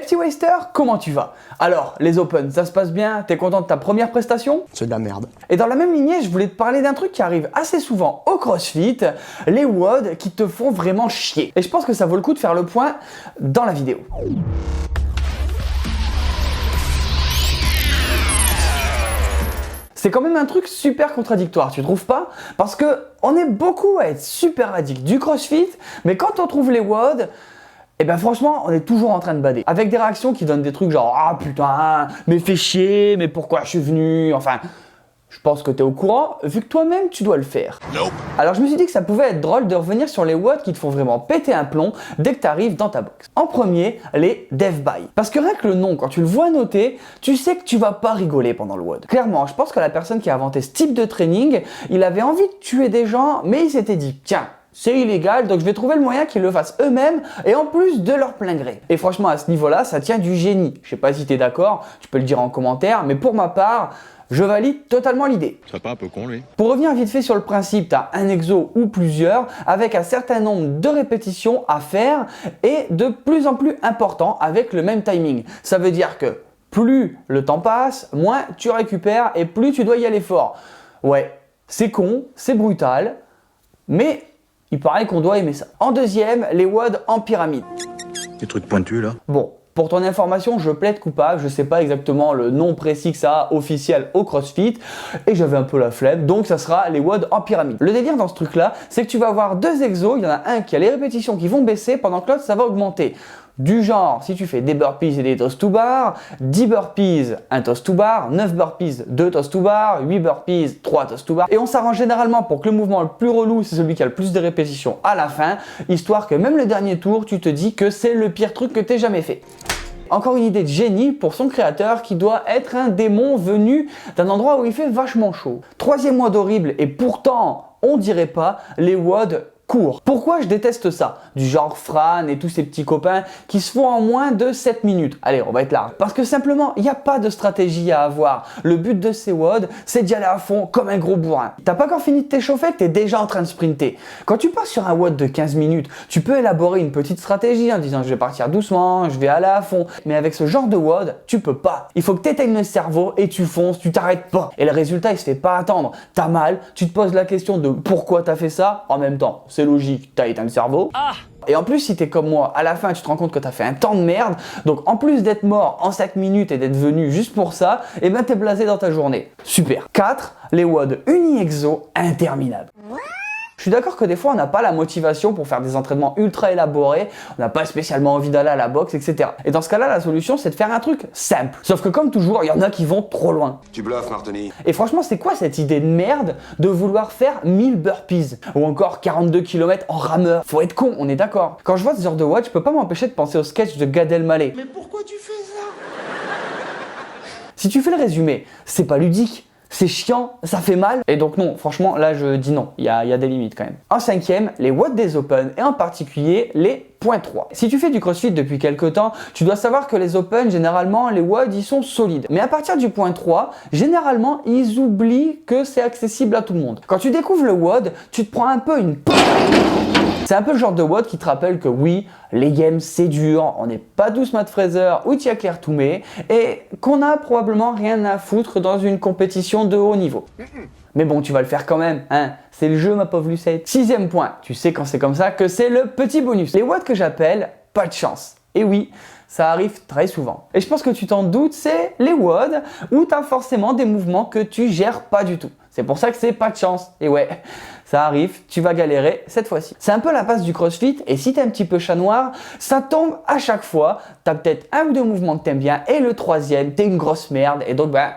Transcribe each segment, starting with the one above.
petit Waster, comment tu vas? Alors, les Open, ça se passe bien? T'es content de ta première prestation? C'est de la merde. Et dans la même lignée, je voulais te parler d'un truc qui arrive assez souvent au CrossFit, les WOD qui te font vraiment chier. Et je pense que ça vaut le coup de faire le point dans la vidéo. C'est quand même un truc super contradictoire, tu trouves pas? Parce que on est beaucoup à être super addict du CrossFit, mais quand on trouve les WOD, et ben franchement, on est toujours en train de bader. Avec des réactions qui donnent des trucs genre « Ah putain, mais fais chier, mais pourquoi je suis venu ?» Enfin, je pense que tu es au courant, vu que toi-même, tu dois le faire. Nope. Alors je me suis dit que ça pouvait être drôle de revenir sur les WOD qui te font vraiment péter un plomb dès que tu arrives dans ta box. En premier, les Dev By. Parce que rien que le nom, quand tu le vois noté, tu sais que tu vas pas rigoler pendant le WOD. Clairement, je pense que la personne qui a inventé ce type de training, il avait envie de tuer des gens, mais il s'était dit « Tiens, c'est illégal, donc je vais trouver le moyen qu'ils le fassent eux-mêmes et en plus de leur plein gré. » Et franchement, à ce niveau-là, ça tient du génie. Je sais pas si tu es d'accord, tu peux le dire en commentaire, mais pour ma part, je valide totalement l'idée. Ça pas un peu con lui. Pour revenir vite fait sur le principe, tu as un exo ou plusieurs avec un certain nombre de répétitions à faire et de plus en plus important avec le même timing. Ça veut dire que plus le temps passe, moins tu récupères et plus tu dois y aller fort. Ouais, c'est con, c'est brutal, mais il paraît qu'on doit aimer ça. En deuxième, les WOD en pyramide. Des trucs pointus là. Bon, pour ton information, je plaide coupable, je sais pas exactement le nom précis que ça a officiel au CrossFit et j'avais un peu la flemme, donc ça sera les WOD en pyramide. Le délire dans ce truc là, c'est que tu vas avoir deux exos, il y en a un qui a les répétitions qui vont baisser pendant que l'autre ça va augmenter. Du genre, si tu fais des burpees et des toast to bar, 10 burpees, un toast to bar, 9 burpees, 2 toast to bar, 8 burpees, 3 toast to bar. Et on s'arrange généralement pour que le mouvement le plus relou, c'est celui qui a le plus de répétitions à la fin, histoire que même le dernier tour, tu te dis que c'est le pire truc que t'aies jamais fait. Encore une idée de génie pour son créateur qui doit être un démon venu d'un endroit où il fait vachement chaud. Troisième WOD horrible et pourtant, on dirait pas, les WOD court. Pourquoi je déteste ça? Du genre Fran et tous ces petits copains qui se font en moins de 7 minutes. Allez, on va être large. Parce que simplement, il n'y a pas de stratégie à avoir. Le but de ces WOD, c'est d'y aller à fond comme un gros bourrin. T'as pas encore fini de t'échauffer que t'es déjà en train de sprinter. Quand tu passes sur un WOD de 15 minutes, tu peux élaborer une petite stratégie en disant je vais partir doucement, je vais aller à fond. Mais avec ce genre de WOD, tu peux pas. Il faut que t'éteignes le cerveau et tu fonces, tu t'arrêtes pas. Et le résultat, il se fait pas attendre. T'as mal, tu te poses la question de pourquoi t'as fait ça en même temps. C'est logique, t'as éteint le cerveau. Et en plus, si t'es comme moi, à la fin, tu te rends compte que t'as fait un temps de merde. Donc, en plus d'être mort en 5 minutes et d'être venu juste pour ça, et ben t'es blasé dans ta journée. Super. 4. Les WOD uni-exo interminables. Je suis d'accord que des fois on n'a pas la motivation pour faire des entraînements ultra élaborés, on n'a pas spécialement envie d'aller à la boxe, etc. Et dans ce cas-là, la solution c'est de faire un truc simple. Sauf que comme toujours, il y en a qui vont trop loin. Tu bluffes, Martoni. Et franchement, c'est quoi cette idée de merde de vouloir faire 1000 burpees ou encore 42 km en rameur? Faut être con, on est d'accord. Quand je vois ce genre de WOD, je peux pas m'empêcher de penser au sketch de Gad Elmaleh. Mais pourquoi tu fais ça? Si tu fais le résumé, c'est pas ludique. C'est chiant, ça fait mal. Et donc non, franchement, là je dis non, il y a des limites quand même. En cinquième, les WOD des Open et en particulier les points 3. Si tu fais du CrossFit depuis quelques temps, tu dois savoir que les Open, généralement, les WOD, ils sont solides. Mais à partir du point 3, généralement, ils oublient que c'est accessible à tout le monde. Quand tu découvres le WOD, tu te prends un peu une... C'est un peu le genre de WOD qui te rappelle que oui, les games c'est dur, on n'est pas tous Matt Fraser ou Tia Claire Toumé et qu'on a probablement rien à foutre dans une compétition de haut niveau. Mais bon, tu vas le faire quand même, hein. C'est le jeu, ma pauvre Lucette. Sixième point, tu sais quand c'est comme ça que c'est le petit bonus. Les WOD que j'appelle pas de chance. Et oui, ça arrive très souvent. Et je pense que tu t'en doutes, c'est les WOD où tu as forcément des mouvements que tu gères pas du tout. C'est pour ça que c'est pas de chance. Et ouais, ça arrive, tu vas galérer cette fois-ci. C'est un peu la passe du CrossFit et si t'es un petit peu chat noir, ça tombe à chaque fois. T'as peut-être un ou deux mouvements que t'aimes bien et le troisième, t'es une grosse merde et donc ben,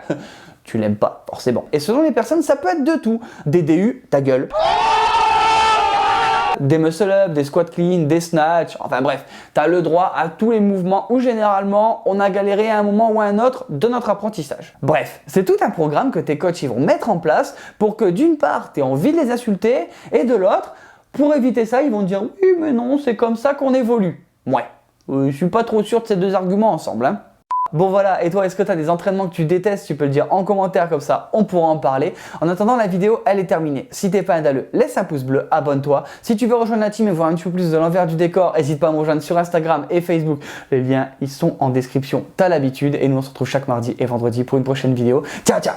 tu l'aimes pas forcément. Et selon les personnes, ça peut être de tout. Des DU, ta gueule. Des muscle-up, des squat clean, des snatch, enfin bref, tu as le droit à tous les mouvements où généralement on a galéré à un moment ou à un autre de notre apprentissage. Bref, c'est tout un programme que tes coachs ils vont mettre en place pour que d'une part tu aies envie de les insulter et de l'autre, pour éviter ça, ils vont te dire oui mais non, c'est comme ça qu'on évolue. Ouais, je suis pas trop sûr de ces deux arguments ensemble, hein. Bon voilà, et toi, est-ce que tu as des entraînements que tu détestes? Tu peux le dire en commentaire, comme ça on pourra en parler. En attendant, la vidéo elle est terminée. Si t'es pas un dalleux, laisse un pouce bleu, abonne-toi. Si tu veux rejoindre la team et voir un petit peu plus de l'envers du décor, n'hésite pas à me rejoindre sur Instagram et Facebook. Les liens ils sont en description, t'as l'habitude. Et nous on se retrouve chaque mardi et vendredi pour une prochaine vidéo. Ciao ciao.